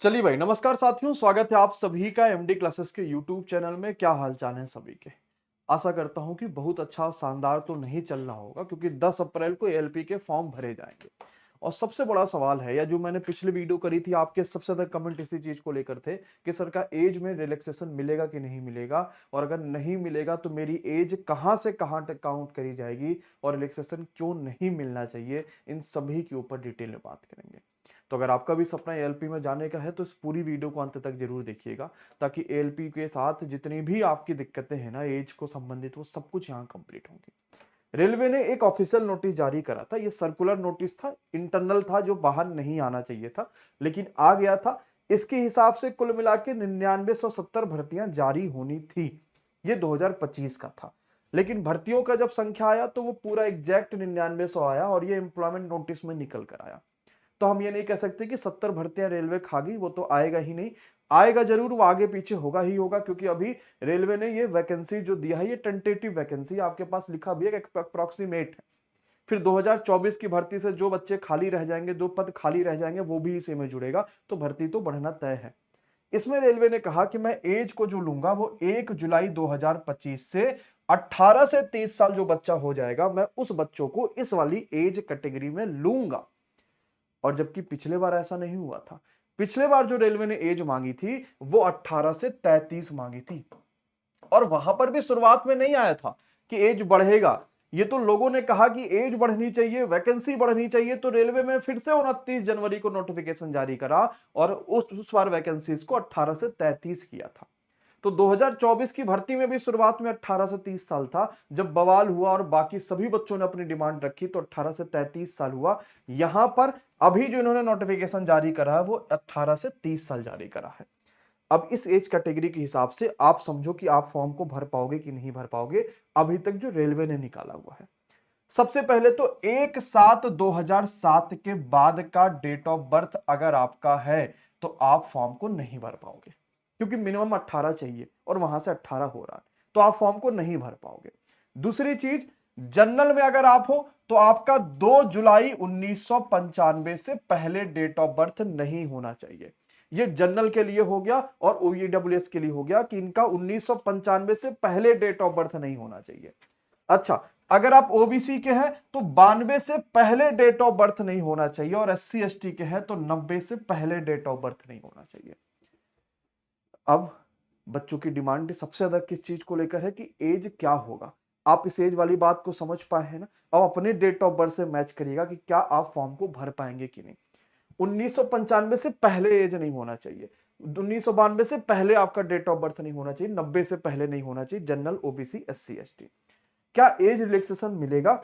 चलिए भाई, नमस्कार साथियों, स्वागत है आप सभी का एमडी क्लासेस के यूट्यूब चैनल में। क्या हाल चाल है सभी के। आशा करता हूं कि बहुत अच्छा और शानदार तो नहीं चल रहा होगा, क्योंकि 10 अप्रैल को एएलपी के फॉर्म भरे जाएंगे। और सबसे बड़ा सवाल है, या जो मैंने पिछले वीडियो करी थी, आपके सबसे ज्यादा कमेंट इसी चीज को लेकर थे कि सर का एज में रिलैक्सेशन मिलेगा कि नहीं मिलेगा, और अगर नहीं मिलेगा तो मेरी एज कहां से कहां तक काउंट करी जाएगी और रिलैक्सेशन क्यों नहीं मिलना चाहिए। इन सभी के ऊपर डिटेल में बात करेंगे। तो अगर आपका भी सपना एएलपी में जाने का है तो इस पूरी वीडियो को अंत तक जरूर देखिएगा, ताकि एएलपी के साथ जितनी भी आपकी दिक्कतें हैं ना एज को संबंधित, वो सब कुछ यहाँ कंप्लीट होंगी। रेलवे ने एक ऑफिशियल नोटिस जारी करा था। ये सर्कुलर नोटिस था, इंटरनल था, जो बाहर नहीं आना चाहिए था लेकिन आ गया था। इसके हिसाब से कुल मिला के 9970 भर्तियां जारी होनी थी। ये 2025 का था, लेकिन भर्तियों का जब संख्या आया तो वो पूरा एग्जैक्ट 9900 आया, और ये एम्प्लॉयमेंट नोटिस में निकल कर आया। तो हम ये नहीं कह सकते कि 70 भर्तियां रेलवे खा गई, वो तो आएगा ही नहीं। आएगा जरूर, वो आगे पीछे होगा ही होगा, क्योंकि अभी रेलवे ने ये वैकेंसी जो दिया है ये टेंटेटिव वैकेंसी, आपके पास लिखा भी है अप्रोक्सीमेट है। फिर 2024 की भर्ती से जो बच्चे खाली रह जाएंगे, जो पद खाली रह जाएंगे, वो भी इसी में जुड़ेगा, तो भर्ती तो बढ़ना तय है। इसमें रेलवे ने कहा कि मैं एज को जो लूंगा वो 1 जुलाई 2025 से 18 से 30 साल जो बच्चा हो जाएगा, मैं उस बच्चों को इस वाली एज कैटेगरी में लूंगा। और जबकि पिछले बार ऐसा नहीं हुआ था। पिछले बार जो रेलवे ने एज मांगी थी वो 18 से 33 मांगी थी, और वहां पर भी शुरुआत में नहीं आया था कि एज बढ़ेगा। ये तो लोगों ने कहा कि एज बढ़नी चाहिए, वैकेंसी बढ़नी चाहिए, तो रेलवे में फिर से 29 जनवरी को नोटिफिकेशन जारी करा और उस बार वैकेंसीज को 18 से 33 किया था। तो 2024 की भर्ती में भी शुरुआत में 18 से 30 साल था। जब बवाल हुआ और बाकी सभी बच्चों ने अपनी डिमांड रखी तो 18 से 33 साल हुआ। यहां पर अभी जो इन्होंने नोटिफिकेशन जारी करा है वो 18 से 30 साल जारी करा है। अब इस एज कैटेगरी के हिसाब से आप समझो कि आप फॉर्म को भर पाओगे कि नहीं भर पाओगे, अभी तक जो रेलवे ने निकाला हुआ है। सबसे पहले तो 1/7/2007 के बाद का डेट ऑफ बर्थ अगर आपका है तो आप फॉर्म को नहीं भर पाओगे, क्योंकि मिनिमम 18 चाहिए और वहां से 18 हो रहा है, तो आप फॉर्म को नहीं भर पाओगे। दूसरी चीज, जनरल में अगर आप हो तो आपका 2 जुलाई 1995 से पहले डेट ऑफ बर्थ नहीं होना चाहिए। ये जनरल के लिए हो गया और ओईडब्ल्यूएस के लिए हो गया कि इनका 1995 से पहले डेट ऑफ बर्थ नहीं होना चाहिए। अच्छा, अगर आप ओबीसी के हैं तो 92 से पहले डेट ऑफ बर्थ नहीं होना चाहिए, और एससी एसटी के हैं तो 90 से पहले डेट ऑफ बर्थ नहीं होना चाहिए। अब बच्चों की डिमांड सबसे ज्यादा किस चीज को लेकर है कि एज क्या होगा। आप इस एज वाली बात को समझ पाए हैं ना। अब अपने डेट ऑफ बर्थ से मैच करिएगा कि क्या आप फॉर्म को भर पाएंगे कि नहीं। 1995 से पहले एज नहीं होना चाहिए, 1992 से पहले आपका डेट ऑफ बर्थ नहीं होना चाहिए, 90 से पहले नहीं होना चाहिए, जनरल ओबीसी एससी एसटी। क्या एज रिलैक्सेशन मिलेगा?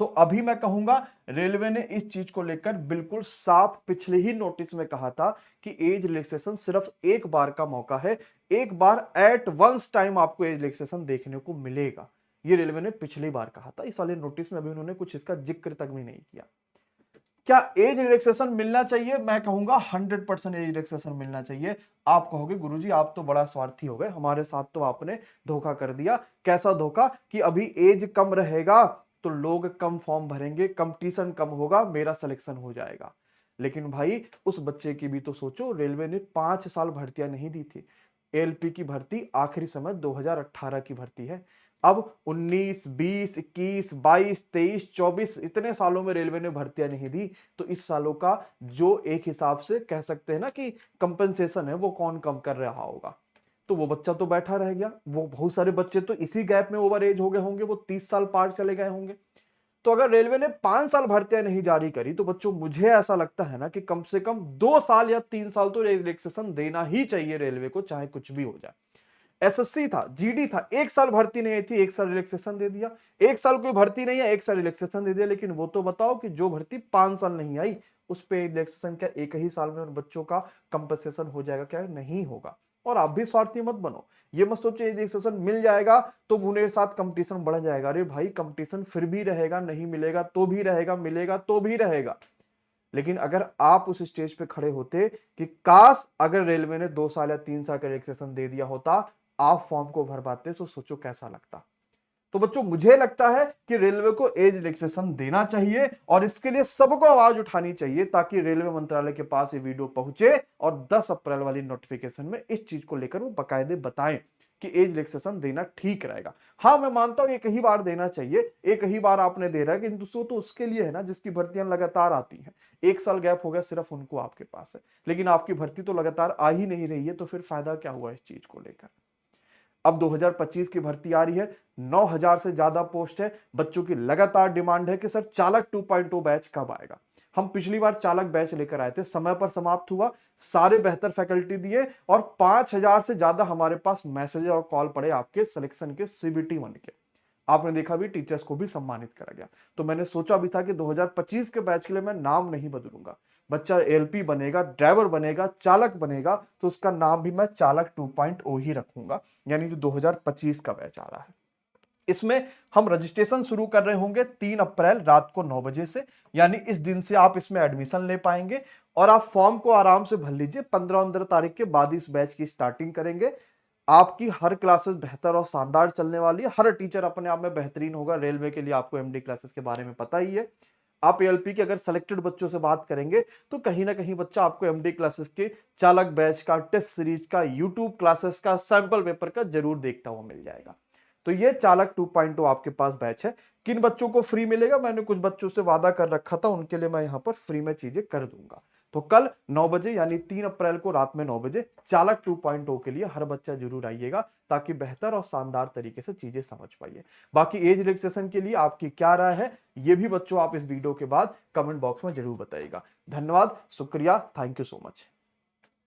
तो अभी मैं कहूंगा रेलवे ने इस चीज को लेकर बिल्कुल साफ पिछले ही नोटिस में कहा था कि एज रिलैक्सेशन सिर्फ एक बार का मौका है, एक बार एट वंस टाइम आपको एज रिलैक्सेशन देखने को मिलेगा। ये रेलवे ने पिछली बार कहा था। इस वाले नोटिस में अभी उन्होंने कुछ इसका जिक्र तक भी नहीं किया। क्या एज रिलैक्सेशन मिलना चाहिए? मैं कहूंगा 100% एज रिलैक्सेशन मिलना चाहिए। आप कहोगे गुरुजी आप तो बड़ा स्वार्थी हो गए, हमारे साथ तो आपने धोखा कर दिया। कैसा धोखा? कि अभी एज कम रहेगा तो लोग कम फॉर्म भरेंगे, कंपटीशन कम होगा, मेरा सिलेक्शन हो जाएगा। लेकिन भाई उस बच्चे की भी तो सोचो। रेलवे ने 5 साल भर्तियां नहीं दी थी। एलपी की भर्ती आखिरी समय 2018 की भर्ती है। अब 19, 20, 21, 22, 23, 24 इतने सालों में रेलवे ने भर्तियां नहीं दी, तो इस सालों का जो एक हिसाब से कह सकते हैं ना कि कंपनसेशन है, वो कौन कम कर रहा होगा। तो वो बच्चा तो बैठा रह गया। वो बहुत सारे बच्चे तो इसी गैप में ओवर एज हो गए होंगे, वो 30 साल पार चले गए होंगे। तो अगर रेलवे ने 5 साल भर्तियां नहीं जारी करी तो बच्चों मुझे ऐसा लगता है ना कि कम से कम 2 साल या 3 साल तो रिलैक्सेशन देना ही चाहिए रेलवे को, चाहे कुछ भी हो जाए। एसएससी था, जीडी था, 1 साल भर्ती नहीं आई थी, 1 साल रिलैक्सेशन दे दिया। 1 साल कोई भर्ती नहीं है, 1 साल रिलैक्सेशन दे दिया। लेकिन वो तो बताओ कि जो भर्ती 5 साल नहीं आई उस पे रिलैक्सेशन क्या एक ही साल में उन बच्चों का कंपनसेशन हो जाएगा? क्या नहीं होगा। और आप भी स्वार्थी मत बनो। ये मत सोचो रिलैक्सेशन मिल जाएगा तो उनके साथ कंपटीशन बढ़ जाएगा। अरे भाई कंपटीशन फिर भी रहेगा, नहीं मिलेगा तो भी रहेगा, मिलेगा तो भी रहेगा। लेकिन अगर आप उस स्टेज पे खड़े होते कि काश अगर रेलवे ने 2 साल या 3 साल का रिलैक्सेशन दे दिया होता, आप फॉर्म को भर पाते, तो सोचो कैसा लगता। तो बच्चों मुझे लगता है कि रेलवे को एज रिलैक्सेशन देना चाहिए और इसके लिए सबको आवाज उठानी चाहिए ताकि रेलवे मंत्रालय के पास ये वीडियो पहुंचे और 10 अप्रैल वाली नोटिफिकेशन में इस चीज को लेकर वो बाकायदे बताएं कि एज रिलैक्सेशन देना ठीक रहेगा। हाँ मैं मानता हूं एक ही बार देना चाहिए, एक ही बार आपने दे रहा है, किंतु तो उसके लिए है ना जिसकी भर्तियां लगातार आती हैं। 1 साल गैप हो गया सिर्फ उनको आपके पास है, लेकिन आपकी भर्ती तो लगातार आ ही नहीं रही है, तो फिर फायदा क्या हुआ इस चीज को लेकर। अब 2025 की भर्ती आ रही है, 9000 से ज्यादा पोस्ट है, बच्चों की लगातार डिमांड है कि सर चालक 2.0 बैच कब आएगा। हम पिछली बार चालक बैच लेकर आए थे, समय पर समाप्त हुआ, सारे बेहतर फैकल्टी दिए और 5000 से ज्यादा हमारे पास मैसेज और कॉल पड़े आपके सिलेक्शन के सीबीटी 1 के। आपने देखा भी टीचर्स को भी सम्मानित करा गया। तो मैंने सोचा भी था कि 2025 के बैच के लिए मैं नाम नहीं बदलूंगा, बच्चा एलपी बनेगा, ड्राइवर बनेगा, चालक बनेगा, तो उसका नाम भी मैं चालक 2.0 ही रखूंगा, यानी जो 2025 का बैच आ रहा है। इसमें हम रजिस्ट्रेशन शुरू कर रहे होंगे 3 अप्रैल रात को 9 बजे से, यानी इस दिन से आप इसमें एडमिशन ले पाएंगे और आप फॉर्म को आराम से भर लीजिए। 15 तारीख के बाद इस बैच की स्टार्टिंग करेंगे। आपकी हर क्लासेस बेहतर और शानदार चलने वाली है, हर टीचर अपने आप में बेहतरीन होगा। रेलवे के लिए आपको एमडी क्लासेस के बारे में पता ही है। आप एलपी के अगर सेलेक्टेड बच्चों से बात करेंगे तो कहीं ना कहीं बच्चा आपको एमडी क्लासेस के चालक बैच का, टेस्ट सीरीज का, यूट्यूब क्लासेस का, सैंपल पेपर का जरूर देखता हुआ मिल जाएगा। तो ये चालक 2.0 आपके पास बैच है। किन बच्चों को फ्री मिलेगा, मैंने कुछ बच्चों से वादा कर रखा था, उनके लिए मैं यहां पर फ्री में चीजें कर दूंगा। तो कल 9 बजे यानी 3 अप्रैल को रात में 9 बजे चालक 2.0 के लिए हर बच्चा जरूर आइएगा ताकि बेहतर और शानदार तरीके से चीजें समझ पाइए। बाकी एज रिलैक्सेशन के लिए आपकी क्या राय है, ये भी बच्चों आप इस वीडियो के बाद कमेंट बॉक्स में जरूर बताइएगा। धन्यवाद, शुक्रिया, थैंक यू सो मच।